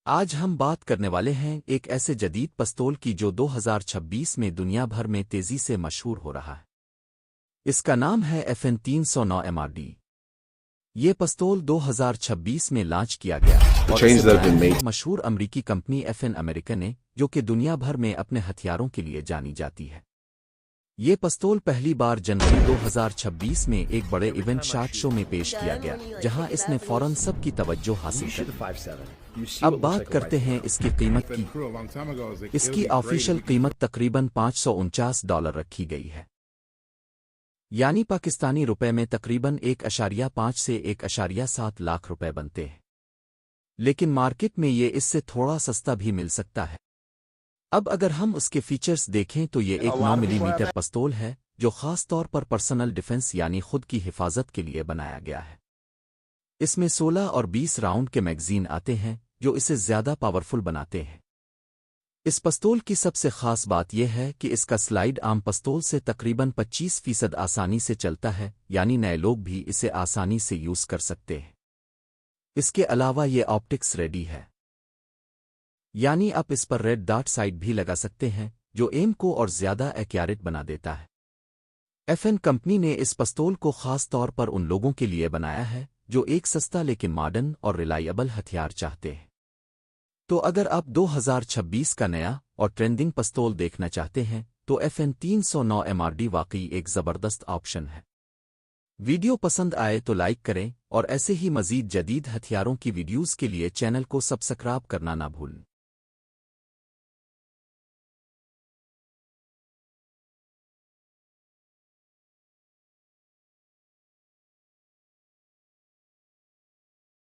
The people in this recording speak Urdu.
آج ہم بات کرنے والے ہیں ایک ایسے جدید پستول کی جو 2026 میں دنیا بھر میں تیزی سے مشہور ہو رہا ہے۔ اس کا نام ہے FN 309 MRD۔ یہ پستول 2026 میں لانچ کیا گیا اور اسے بنایا ایک مشہور امریکی کمپنی FN امریکا نے، جو کہ دنیا بھر میں اپنے ہتھیاروں کے لیے جانی جاتی ہے۔ یہ پستول پہلی بار جنوری 2026 میں ایک بڑے ایونٹ شاٹ شو میں پیش کیا گیا، جہاں اس نے فوراً سب کی توجہ حاصل کی۔ اب بات کرتے ہیں اس کی قیمت کی۔ اس کی آفیشل قیمت تقریباً $549 رکھی گئی ہے، یعنی پاکستانی روپے میں تقریباً 1.5 سے 1.7 لاکھ روپے بنتے ہیں، لیکن مارکیٹ میں یہ اس سے تھوڑا سستا بھی مل سکتا ہے۔ اب اگر ہم اس کے فیچرز دیکھیں تو یہ ایک 9 ملی میٹر پستول ہے، جو خاص طور پر پرسنل ڈیفنس یعنی خود کی حفاظت کے لیے بنایا گیا ہے۔ اس میں 16 اور 20 راؤنڈ کے میگزین آتے ہیں، جو اسے زیادہ پاورفل بناتے ہیں۔ اس پستول کی سب سے خاص بات یہ ہے کہ اس کا سلائیڈ عام پستول سے تقریباً 25% آسانی سے چلتا ہے، یعنی نئے لوگ بھی اسے آسانی سے یوز کر سکتے ہیں۔ اس کے علاوہ یہ آپٹکس ریڈی ہے، یعنی آپ اس پر ریڈ ڈاٹ سائٹ بھی لگا سکتے ہیں، جو ایم کو اور زیادہ ایکیوریٹ بنا دیتا ہے۔ FN کمپنی نے اس پستول کو خاص طور پر ان لوگوں کے لیے بنایا ہے جو ایک سستا لیکن ماڈرن اور ریلائبل ہتھیار چاہتے ہیں۔ تو اگر آپ 2026 کا نیا اور ٹرینڈنگ پستول دیکھنا چاہتے ہیں تو FN 309 MRD واقعی ایک زبردست آپشن ہے۔ ویڈیو پسند آئے تو لائک کریں اور ایسے ہی مزید جدید ہتھیاروں کی ویڈیوز کے لیے چینل کو سبسکرائب کرنا نہ بھولیں۔